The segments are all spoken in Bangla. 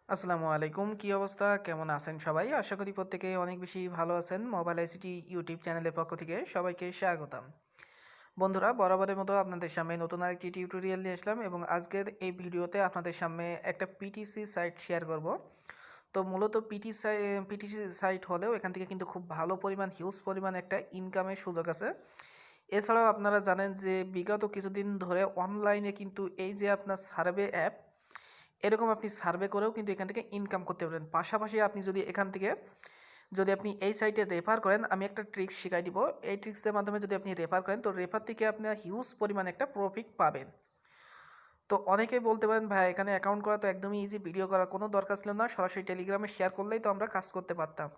আসসালামু আলাইকুম, কি অবস্থা, কেমন আছেন সবাই? আশা করি প্রত্যেকেই অনেক বেশি ভালো আছেন। মোবাইল আইসিটি ইউটিউব চ্যানেলের পক্ষ থেকে সবাইকে স্বাগতম। বন্ধুরা, বরাবরের মতো আপনাদের সামনে নতুন আরেকটি টিউটোরিয়াল নিয়ে আসলাম এবং আজকের এই ভিডিওতে আপনাদের সামনে একটা পিটিসি সাইট শেয়ার করব। তো মূলত পিটিসি সাইট হলেও এখান থেকে কিন্তু খুব ভালো পরিমাণ, হিউজ পরিমাণ একটা ইনকামের সুযোগ আছে। এছাড়াও আপনারা জানেন যে বিগত কিছুদিন ধরে অনলাইনে কিন্তু এই যে আপনার সার্ভে অ্যাপ, এরকম আপনি সার্ভে করেও কিন্তু এখান থেকে ইনকাম করতে পারবেন। পাশাপাশি আপনি যদি এখান থেকে আপনি এই সাইটে রেফার করেন, আমি একটা ট্রিক্স শিখাই দিব। এই ট্রিক্সের মাধ্যমে যদি আপনি রেফার করেন, তো রেফার থেকে আপনার হিউজ পরিমাণ একটা প্রফিট পাবেন। তো অনেকেই বলতে পারেন, ভাই এখানে অ্যাকাউন্ট করা তো একদমই ইজি, ভিডিও করার কোনো দরকার ছিল না, সরাসরি টেলিগ্রামে শেয়ার করলেই তো আমরা কাজ করতে পারতাম।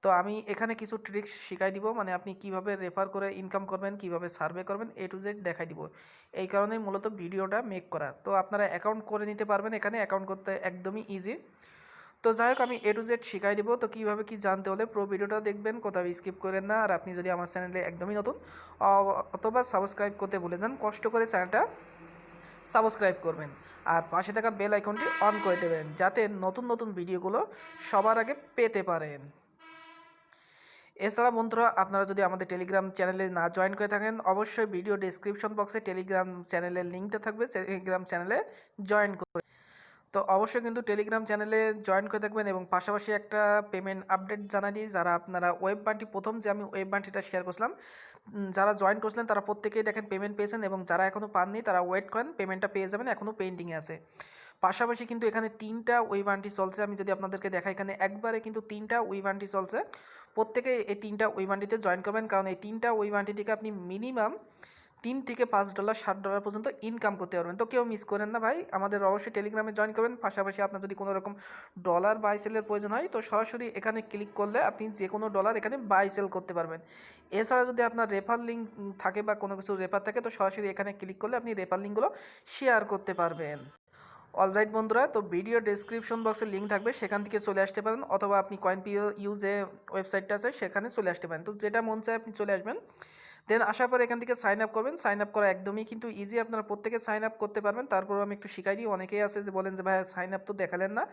তো আমি এখানে কিছু ট্রিক্স শিখাই দিব, মানে আপনি কিভাবে রেফার করে ইনকাম করবেন, কিভাবে সার্ভে করবেন, এ টু জেড দেখাই দিব। এই কারণেই মূলত ভিডিওটা মেক করা। তো আপনারা অ্যাকাউন্ট করে নিতে পারবেন, এখানে অ্যাকাউন্ট করতে একদমই ইজি। তো যাই হোক, আমি এ টু জেড শিখাই দিব। তো কীভাবে কি জানতে হলে পুরো ভিডিওটা দেখবেন, কোথাও স্কিপ করেন না। আর আপনি যদি আমার চ্যানেলে একদমই নতুন অথবা সাবস্ক্রাইব করতে ভুলে যান, কষ্ট করে চ্যানেলটা সাবস্ক্রাইব করবেন আর পাশে থাকা বেল আইকনটি অন করে দেবেন, যাতে নতুন নতুন ভিডিওগুলো সবার আগে পেতে পারেন। এছাড়া বন্ধুরা, আপনারা যদি আমাদের টেলিগ্রাম চ্যানেলে না জয়েন করে থাকেন, অবশ্যই ভিডিও ডেসক্রিপশন বক্সে টেলিগ্রাম চ্যানেলের লিঙ্কটা থাকবে, টেলিগ্রাম চ্যানেলে জয়েন করে। তো অবশ্যই কিন্তু টেলিগ্রাম চ্যানেলে জয়েন করে থাকবেন এবং পাশাপাশি একটা পেমেন্ট আপডেট জানাই দিই। যারা আপনারা ওয়েব বান্টি, প্রথম যে আমি ওয়েব বান্টিটা শেয়ার করছিলাম, যারা জয়েন করছিলেন তারা প্রত্যেকেই দেখেন পেমেন্ট পেয়েছেন, এবং যারা এখনও পাননি তারা ওয়েট করেন, পেমেন্টটা পেয়ে যাবেন, এখনও পেন্ডিংয়ে আছে। পাশাপাশি কিন্তু এখানে 3টা ওয়েব বান্টি চলছে। আমি যদি আপনাদেরকে দেখাই, এখানে একবারে কিন্তু 3টা ওয়েব বান্টি চলছে। প্রত্যেকে এই 3টা ওয়েব বান্টিতে জয়েন করবেন, কারণ এই 3টা ওয়েব বান্টি থেকে আপনি মিনিমাম $3 থেকে $5 $7 পর্যন্ত ইনকাম করতে পারবেন। তো কেউ মিস করেন না ভাই, আমাদের অবশ্যই টেলিগ্রামে জয়েন করবেন। পাশাপাশি আপনার যদি কোনো রকম ডলার বাই সেলের প্রয়োজন হয়, তো সরাসরি এখানে ক্লিক করলে আপনি যে কোনো ডলার এখানে বাই সেল করতে পারবেন। এছাড়া যদি আপনার রেফার লিঙ্ক থাকে বা কোনো কিছু রেফার থাকে, তো সরাসরি এখানে ক্লিক করলে আপনি রেফার লিঙ্কগুলো শেয়ার করতে পারবেন। অলরাইট বন্ধুরা, তো ভিডিও ডেসক্রিপশন বক্সে লিঙ্ক থাকবে, সেখান থেকে চলে আসতে পারেন, অথবা আপনি Coinpayu যে ওয়েবসাইটটা আছে সেখানে চলে আসতে পারেন। তো যেটা মন চায় আপনি চলে আসবেন। দেন আসার পর এখান থেকে সাইন আপ করবেন। সাইন আপ করা একদমই কিন্তু ইজি, আপনারা প্রত্যেকে সাইন আপ করতে পারবেন। তারপরেও আমি একটু শিখাই দিই, অনেকেই আছে যে বলেন যে ভাই সাইন আপ তো দেখালেন না।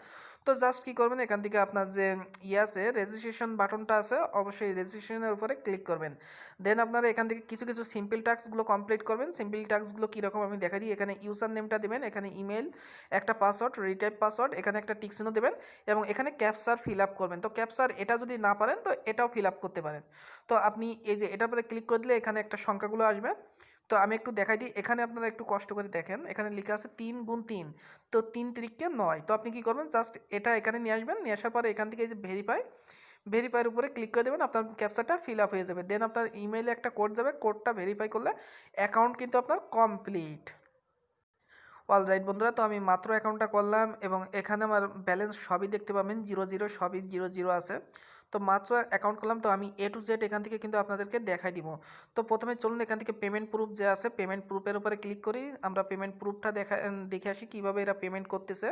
তো জাস্ট কী করবেন, এখান থেকে আপনার যে আছে রেজিস্ট্রেশন বাটনটা আছে, অবশ্যই রেজিস্ট্রেশনের উপরে ক্লিক করবেন। দেন আপনারা এখান থেকে কিছু কিছু সিম্পল টাস্কগুলো কমপ্লিট করবেন। সিম্পল টাস্কগুলো কীরকম আমি দেখাই দিই। এখানে ইউজার নেমটা দেবেন, এখানে ইমেল, একটা পাসওয়ার্ড, রিটাইপ পাসওয়ার্ড, এখানে একটা টিক চিহ্ন দেবেন এবং এখানে ক্যাপচার ফিল আপ করবেন। তো ক্যাপচার এটা যদি না পারেন তো এটাও ফিল আপ করতে পারেন। তো আপনি এই যে এটার উপরে ক্লিক করে দিলে এখানে একটা সংখ্যাগুলো আসবে। তো আমি একটু দেখাই দিই, এখানে আপনারা একটু কষ্ট করে দেখেন, এখানে লেখা আছে 3 × 3, তো 3×3 = 9। তো আপনি কি করবেন, জাস্ট এটা এখানে নিয়ে আসবেন, নিয়ে আসার পরে এখান থেকে এই যে ভেরিফাইয়ের উপরে ক্লিক করে দেবেন, আপনার ক্যাপচারটা ফিল আপ হয়ে যাবে। দেন আপনার ইমেইলে একটা কোড যাবে, কোডটা ভেরিফাই করলে অ্যাকাউন্ট কিন্তু আপনার কমপ্লিট। অলরাইট বন্ধুরা, তো আমি মাত্র অ্যাকাউন্টটা করলাম এবং এখানে আমার ব্যালেন্স সবই দেখতে পাবেন, 0 0 সবই 0 0 আছে। তো মাত্র অ্যাকাউন্ট করলাম, তো আমি এ টু জেড এখান থেকে কিন্তু আপনাদেরকে দেখাই দিব। তো প্রথমে চলুন এখান থেকে পেমেন্ট প্রুফ যে আছে, পেমেন্ট প্রুফের উপরে ক্লিক করি। আমরা পেমেন্ট প্রুফটা দেখে আসি কীভাবে এরা পেমেন্ট করতেছে।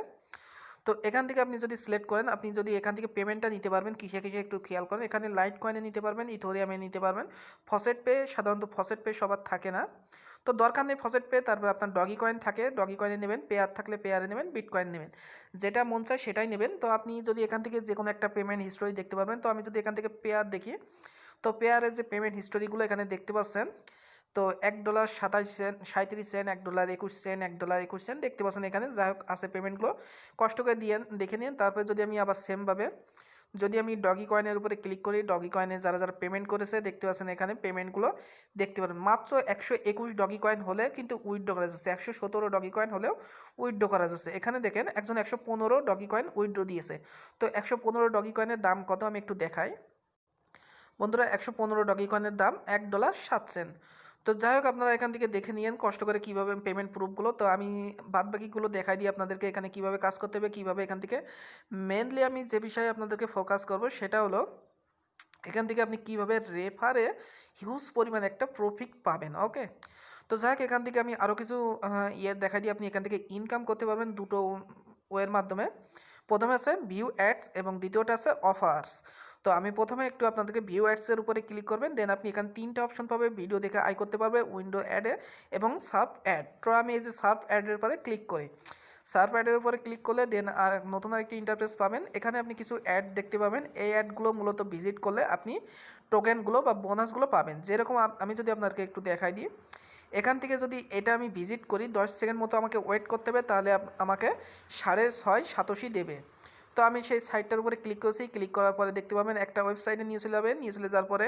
তো এখান থেকে আপনি যদি সিলেক্ট করেন, আপনি যদি এখান থেকে পেমেন্টটা নিতে পারবেন কিসে কিসে একটু খেয়াল করেন। এখানে লাইট কয়েনে নিতে পারবেন, ইথোরিয়ামে নিতে পারবেন, ফসেট পে, সাধারণত ফসেট পে সবার থাকে না, তো দরকার নেই ফসেট পে। তারপর আপনার ডগি কয়েন থাকে, ডগি কয়েনে নেবেন, পেয়ার থাকলে পেয়ারে নেবেন, বিট কয়েন নেবেন, যেটা মন চায় সেটাই নেবেন। তো আপনি যদি এখান থেকে যে কোনো একটা পেমেন্ট হিস্টোরি দেখতে পারবেন। তো আমি যদি এখান থেকে পেয়ার দেখি, তো পেয়ারের যে পেমেন্ট হিস্টোরিগুলো এখানে দেখতে পাচ্ছেন। তো $1.27, $37, $1.21, $1.21 দেখতে পাচ্ছেন এখানে। যাই হোক আছে পেমেন্টগুলো, কষ্ট করে দিয়ে দেখে নিন। তারপরে যদি আমি আবার সেমভাবে যদি আমি ডগি কয়েনের উপরে ক্লিক করি, ডগি কয়েনে যারা যারা পেমেন্ট করেছে দেখতে পাচ্ছেন এখানে পেমেন্টগুলো দেখতে পারেন। মাত্র 121 ডগি কয়েন হলে কিন্তু উইথড্র করা যাচ্ছে, 117 ডগি কয়েন হলেও উইথড্র করা যাচ্ছে। এখানে দেখেন একজন 115 ডগি কয়েন উইথড্র দিয়েছে। তো 115 ডগি কয়েনের দাম কত আমি একটু দেখাই বন্ধুরা। 115 ডগি কয়েনের দাম $1.07। তো যাই হোক, আপনারা এখান থেকে দেখে নিয়েন কষ্ট করে কীভাবে পেমেন্ট প্রুফগুলো। তো আমি বাদবাকিগুলো দেখাই দিই আপনাদেরকে, এখানে কীভাবে কাজ করতে হবে, কীভাবে এখান থেকে মেনলি আমি যে বিষয়ে আপনাদেরকে ফোকাস করব সেটা হলো এখান থেকে আপনি কীভাবে রেফারে হিউজ পরিমাণ একটা প্রফিট পাবেন। ওকে, তো যাই হোক, এখান থেকে আমি আরও কিছু দেখাই দিই। আপনি এখান থেকে ইনকাম করতে পারবেন দুটো ওয়ের মাধ্যমে। প্রথমে আছে ভিউ অ্যাডস এবং দ্বিতীয়টা আছে অফার্স। তো আমি প্রথমে একটু আপনাদেরকে ভিউ অ্যাডসের উপরে ক্লিক করবেন। দেন আপনি এখানে 3টা অপশন পাবে, ভিডিও দেখে আয় করতে পারবে, উইন্ডো অ্যাডে এবং সার্ভ অ্যাড। তো আমি এই যে সার্ভ অ্যাডের উপরে ক্লিক করি। সার্ভ অ্যাডের উপরে ক্লিক করলে দেন আর নতুন আরেকটি ইন্টারফেস পাবেন। এখানে আপনি কিছু অ্যাড দেখতে পাবেন। এই অ্যাডগুলো মূলত ভিজিট করলে আপনি টোকেনগুলো বা বোনাসগুলো পাবেন। যেরকম আমি যদি আপনাকে একটু দেখাই দিই, এখান থেকে যদি এটা আমি ভিজিট করি 10 সেকেন্ড মতো আমাকে ওয়েট করতে হবে, তাহলে আমাকে 6.5 সাতোশি দেবে। তো আমি সেই সাইটটার উপরে ক্লিক করেছি। ক্লিক করার পরে দেখতে পাবেন একটা ওয়েবসাইটে নিয়ে চলে যাবেন। নিয়ে চলে যাওয়ার পরে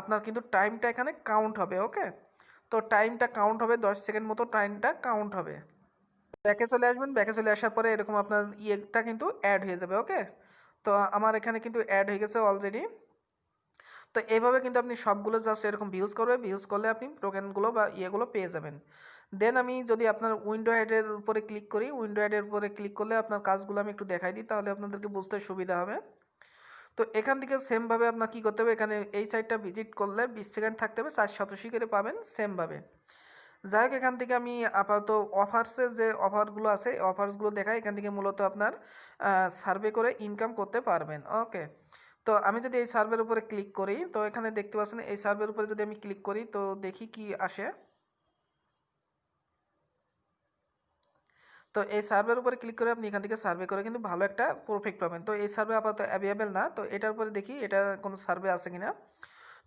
আপনার কিন্তু টাইমটা এখানে কাউন্ট হবে। ওকে, তো টাইমটা কাউন্ট হবে, 10 সেকেন্ড মতো টাইমটা কাউন্ট হবে। ব্যাকে চলে আসবেন। ব্যাকে চলে আসার পরে এরকম আপনার ইয়েটা কিন্তু অ্যাড হয়ে যাবে। ওকে, তো আমার এখানে কিন্তু অ্যাড হয়ে গেছে অলরেডি। তো এইভাবে কিন্তু আপনি সবগুলো জাস্ট এরকম ভিউজ করবে। ভিউজ করলে আপনি টোকেনগুলো বা ইয়েগুলো পেয়ে যাবেন। দেন আমি যদি আপনার উইন্ডো হেডের উপরে ক্লিক করি, উইন্ডো হেডের উপরে ক্লিক করলে আপনার কাজগুলো আমি একটু দেখাই দিই, তাহলে আপনাদেরকে বুঝতে সুবিধা হবে। তো এখান থেকে সেমভাবে আপনার কী করতে হবে, এখানে এই সাইটটা ভিজিট করলে 20 সেকেন্ড থাকতে হবে, 487 করে পাবেন সেমভাবে। যাই হোক, এখান থেকে আমি আপাতত অফার্সের যে অফারগুলো আছে অফার্সগুলো দেখাই। এখান থেকে মূলত আপনার সার্ভে করে ইনকাম করতে পারবেন। ওকে, তো আমি যদি এই সার্ভের উপরে ক্লিক করি, তো এখানে দেখতে পাচ্ছেন এই সার্ভের উপরে যদি আমি ক্লিক করি তো দেখি কি আসে। তো এই সার্ভের উপরে ক্লিক করে আপনি এখান থেকে সার্ভে করে কিন্তু ভালো একটা প্রফিট পাবেন। তো এই সার্ভে আপাতত অ্যাভেলেবেল না, তো এটার উপরে দেখি এটা কোনো সার্ভে আছে কিনা।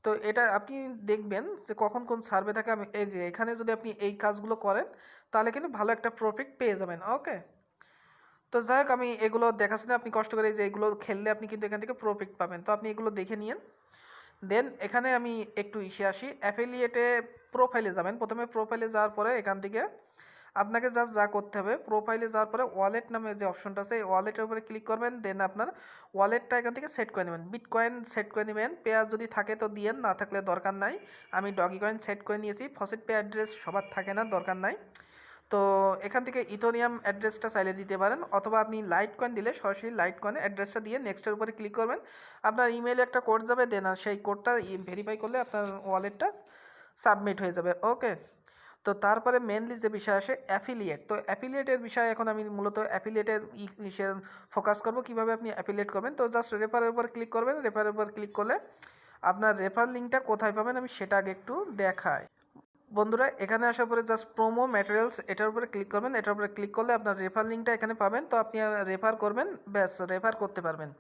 তো এটা আপনি দেখবেন যে কখন কোন সার্ভে থাকে। আমি এই যে এখানে যদি আপনি এই কাজগুলো করেন তাহলে কিন্তু ভালো একটা প্রফিট পেয়ে যাবেন। ওকে, তো যাই হোক, আমি এগুলো দেখাচ্ছি না, আপনি কষ্ট করে যে এগুলো খেললে আপনি কিন্তু এখান থেকে প্রফিট পাবেন। তো আপনি এগুলো দেখে নিন। দেন এখানে আমি একটু আসি, অ্যাফিলিয়েটে প্রোফাইলে যাবেন। প্রথমে প্রোফাইলে যাওয়ার পরে এখান থেকে আপনাকে জাস্ট যা করতে হবে, প্রোফাইলে যাওয়ার পরে ওয়ালেট নামে যে অপশনটা আছে এই ওয়ালেটের উপরে ক্লিক করবেন। দেন আপনার ওয়ালেটটা এখান থেকে সেট করে নেবেন। বিটকয়েন সেট করে নেবেন। পেয়ার যদি থাকে তো দিয়েন, না থাকলে দরকার নাই। আমি ডগি কয়েন সেট করে নিয়েছি। ফসেট পে অ্যাড্রেস সবার থাকে না, দরকার নাই। তো এখান থেকে ইথোরিয়াম অ্যাড্রেসটা চাইলে দিতে পারেন, অথবা আপনি লাইট কয়েন দিলে সরাসরি লাইট কয়েন অ্যাড্রেসটা দিয়ে নেক্সটের উপরে ক্লিক করবেন। আপনার ইমেইলে একটা কোড যাবে, দেন আর সেই কোডটা ভেরিফাই করলে আপনার ওয়ালেটটা সাবমিট হয়ে যাবে। ওকে, তো তারপরে মেনলি যে বিষয় আসে অ্যাফিলিয়েট। তো অ্যাফিলিয়েটের বিষয়ে এখন আমি মূলত অ্যাফিলিয়েটের ফোকাস করব, কীভাবে আপনি অ্যাফিলিয়েট করবেন। তো জাস্ট রেফারের উপর ক্লিক করবেন। রেফারের উপর ক্লিক করলে আপনার রেফার লিঙ্কটা কোথায় পাবেন আমি সেটা আগে একটু দেখাই। বন্ধুরা, এখানে আসার পরে জাস্ট প্রোমো ম্যাটেরিয়ালস এটার উপরে ক্লিক করবেন। এটার উপরে ক্লিক করলে আপনার রেফার লিঙ্কটা এখানে পাবেন। তো আপনি রেফার করবেন, ব্যাস রেফার করতে পারবেন।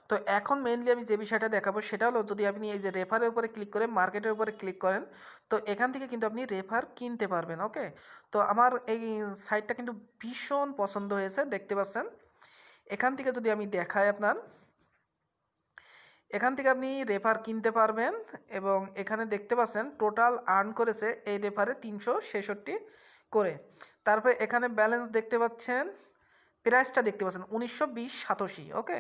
তো এখন মেইনলি আমি যে বিষয়টা দেখাবো সেটা হলো, যদি আপনি এই যে রেফারের উপরে ক্লিক করে মার্কেটের উপরে ক্লিক করেন তো এখান থেকে কিন্তু আপনি রেফার কিনতে পারবেন। ওকে, তো আমার এই সাইটটা কিন্তু ভীষণ পছন্দ হয়েছে, দেখতে পাচ্ছেন। এখান থেকে যদি আমি দেখাই আপনার, এখান থেকে আপনি রেফার কিনতে পারবেন। এবং এখানে দেখতে পাচ্ছেন টোটাল আর্ন করেছে এই রেফারে 366 করে। তারপরে এখানে ব্যালেন্স দেখতে পাচ্ছেন, প্রাইসটা দেখতে পাচ্ছেন 1920 সাতোশি। ওকে,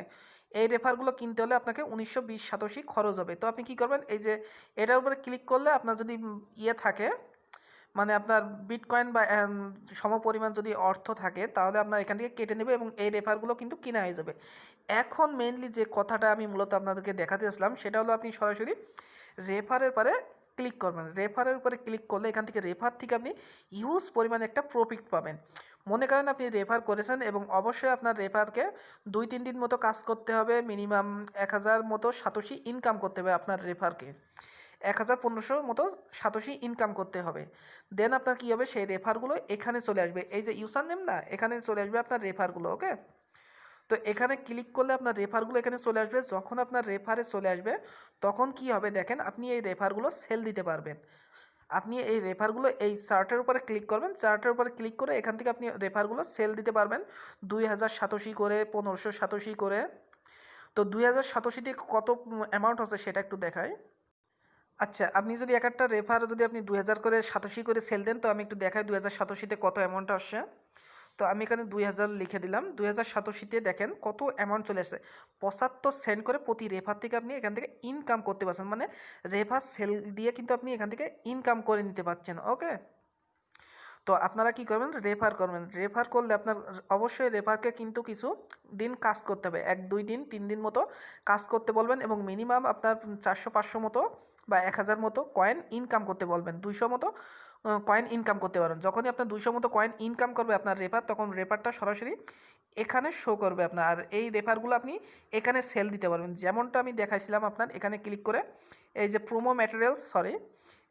এই রেফারগুলো কিনতে হলে আপনাকে 1920 সাতোশি খরচ হবে। তো আপনি কি করবেন, এই যে এটার উপরে ক্লিক করলে আপনার যদি ইয়ে থাকে, মানে আপনার বিটকয়েন বা সমপরিমাণ যদি অর্থ থাকে তাহলে আপনার এখান থেকে কেটে নেবে এবং এই রেফারগুলো কিন্তু কিনা হয়ে যাবে। এখন মেইনলি যে কথাটা আমি মূলত আপনাদেরকে দেখাতে আসলাম সেটা হলো, আপনি সরাসরি রেফারের পরে ক্লিক করবেন। রেফারের উপরে ক্লিক করলে এখান থেকে রেফার থেকে আপনি হিউজ পরিমাণে একটা প্রফিট পাবেন। মনে করেন আপনি রেফার করেছেন এবং অবশ্যই আপনার রেফারকে 2-3 দিন মতো কাজ করতে হবে, মিনিমাম 1000 মতো সাতোশি ইনকাম করতে হবে আপনার রেফারকে। 1500 মতো সাতোশি ইনকাম করতে হবে। দেন আপনার কী হবে, সেই রেফারগুলো এখানে চলে আসবে। এই যে ইউজার নেম না, এখানে চলে আসবে আপনার রেফারগুলো। ওকে, তো এখানে ক্লিক করলে আপনার রেফারগুলো এখানে চলে আসবে। যখন আপনার রেফারে চলে আসবে তখন কি হবে দেখেন, আপনি এই রেফারগুলো সেল দিতে পারবেন। আপনি এই রেফারগুলো এই চার্টের উপরে ক্লিক করবেন। চার্টের উপরে ক্লিক করে এখান থেকে আপনি রেফারগুলো সেল দিতে পারবেন 2000 সাতোশি করে, 1500 সাতোশি করে। তো 2000 সাতোশিতে কত অ্যামাউন্ট আছে সেটা একটু দেখায়। আচ্ছা, আপনি যদি এক একটা রেফার যদি আপনি 2000 করে সাতোশি করে সেল দেন, তো আমি একটু দেখাই 2000 সাতোশিতে কত অ্যামাউন্ট আসছে। তো আমি এখানে 2000 লিখে দিলাম। 2000 সাতোশিতে দেখেন কত অ্যামাউন্ট চলে আসছে, 75 সেন্ট করে প্রতি রেফার থেকে আপনি এখান থেকে ইনকাম করতে পারছেন। মানে রেফার সেল দিয়ে কিন্তু আপনি এখান থেকে ইনকাম করে নিতে পারছেন। ওকে, তো আপনারা কি করবেন, রেফার করবেন। রেফার করলে আপনার অবশ্যই রেফারকে কিন্তু কিছু দিন কাজ করতে হবে, 1-2 দিন 3 দিন মতো কাজ করতে বলবেন এবং মিনিমাম আপনার 400-500 মতো বা 1000 মতো কয়েন ইনকাম করতে বলবেন। 200 মতো কয়েন ইনকাম করতে পারেন। যখনই আপনার 200 মতো কয়েন ইনকাম করবে আপনার রেফার, তখন রেফারটা সরাসরি এখানে শো করবে আপনার। আর এই রেফারগুলো আপনি এখানে সেল দিতে পারবেন, যেমনটা আমি দেখাইছিলাম আপনার। এখানে ক্লিক করে এই যে প্রোমো ম্যাটেরিয়ালস,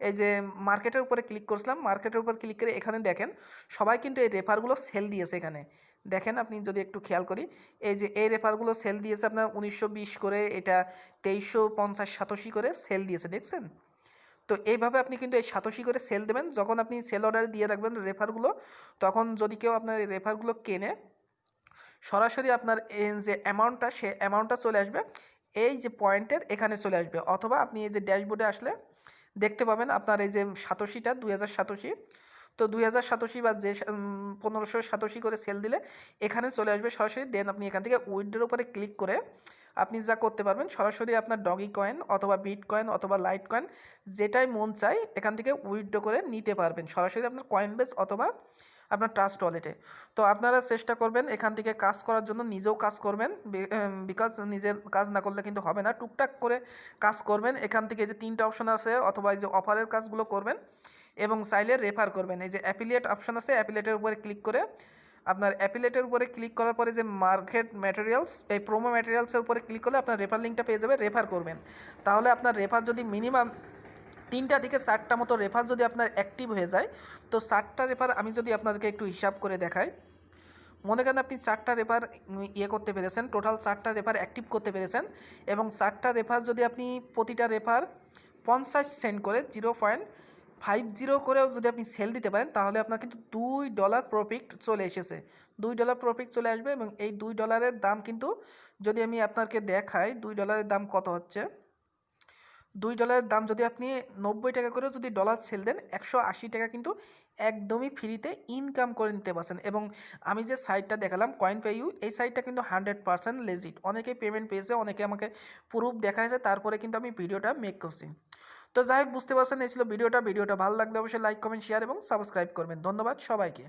এই যে মার্কেটের উপরে ক্লিক করছিলাম, মার্কেটের উপর ক্লিক করে এখানে দেখেন সবাই কিন্তু এই রেফারগুলো সেল দিয়েছে এখানে। দেখেন আপনি যদি একটু খেয়াল করি, এই যে এই রেফারগুলো সেল দিয়েছে আপনার 1920 করে, এটা 2350 করে সেল দিয়েছে, দেখছেন? তো এইভাবে আপনি কিন্তু এই 87 করে সেল দেবেন। যখন আপনি সেল অর্ডার দিয়ে রাখবেন রেফারগুলো, তখন যদি কেউ আপনার এই রেফারগুলো কেনে, সরাসরি আপনার এই যে অ্যামাউন্টটা, সে অ্যামাউন্টটা চলে আসবে এই যে পয়েন্টের এখানে চলে আসবে, অথবা আপনি এই যে ড্যাশবোর্ডে আসলে দেখতে পাবেন আপনার এই যে 87টা 2087, তো 2087 বা যে 1587 করে সেল দিলে এখানে চলে আসবে সরাসরি। দেন আপনি এখান থেকে উইথড্রর উপরে ক্লিক করে আপনি যা করতে পারবেন, সরাসরি আপনার ডগি কয়েন অথবা বিট কয়েন অথবা লাইট কয়েন যেটাই মন চাই এখান থেকে উইথড্র করে নিতে পারবেন সরাসরি আপনার কয়েনবেস অথবা আপনার ট্রাস্ট ওয়ালেটে। তো আপনারা চেষ্টা করবেন এখান থেকে কাজ করার জন্য, নিজেও কাজ করবেন, বিকজ নিজের কাজ না করলে কিন্তু হবে না, টুকটাক করে কাজ করবেন। এখান থেকে যে 3টা অপশন আছে, অথবা এই যে অফারের কাজগুলো করবেন এবং চাইলে রেফার করবেন। এই যে অ্যাফিলিয়েট অপশন আছে, অ্যাফিলিয়েটের উপরে ক্লিক করে আপনার অ্যাফিলিয়েটের উপরে ক্লিক করার পরে যে মার্কেট ম্যাটেরিয়ালস, এই প্রোমো ম্যাটেরিয়ালসের উপরে ক্লিক করলে আপনার রেফার লিঙ্কটা পেয়ে যাবে, রেফার করবেন। তাহলে আপনার রেফার যদি মিনিমাম 3টা থেকে 4টা মতো রেফার যদি আপনার অ্যাক্টিভ হয়ে যায়, তো 4টা রেফার আমি যদি আপনাদেরকে একটু হিসাব করে দেখাই, মনে করেন আপনি 4টা রেফার করতে পেরেছেন, টোটাল 4টা রেফার অ্যাক্টিভ করতে পেরেছেন, এবং 4টা রেফার যদি আপনি প্রতিটা রেফার 50 সেন্ট করে 0.50 করেও যদি আপনি সেল দিতে পারেন, তাহলে আপনার কিন্তু $2 প্রফিট চলে এসেছে, $2 প্রফিট চলে আসবে। এবং এই $2 দাম কিন্তু যদি আমি আপনাকে দেখাই, $2 দাম কত হচ্ছে, $2 দাম যদি আপনি 90 টাকা করেও যদি ডলার সেল দেন, 180 টাকা কিন্তু একদমই ফ্রিতে ইনকাম করে নিতে পারছেন। এবং আমি যে সাইটটা দেখালাম কয়েনপেইউ, এই সাইটটা কিন্তু 100% লেজিট। অনেকে পেমেন্ট পেয়েছে, অনেকে আমাকে প্রুফ দেখাইছে, তারপরে কিন্তু আমি ভিডিওটা মেক করছি। তো যাই হোক, বুঝতে পারছেন এই ছিল ভিডিওটা। ভিডিওটা ভালো লাগলে অবশ্যই লাইক, কমেন্ট, শেয়ার এবং সাবস্ক্রাইব করবেন। ধন্যবাদ সবাইকে।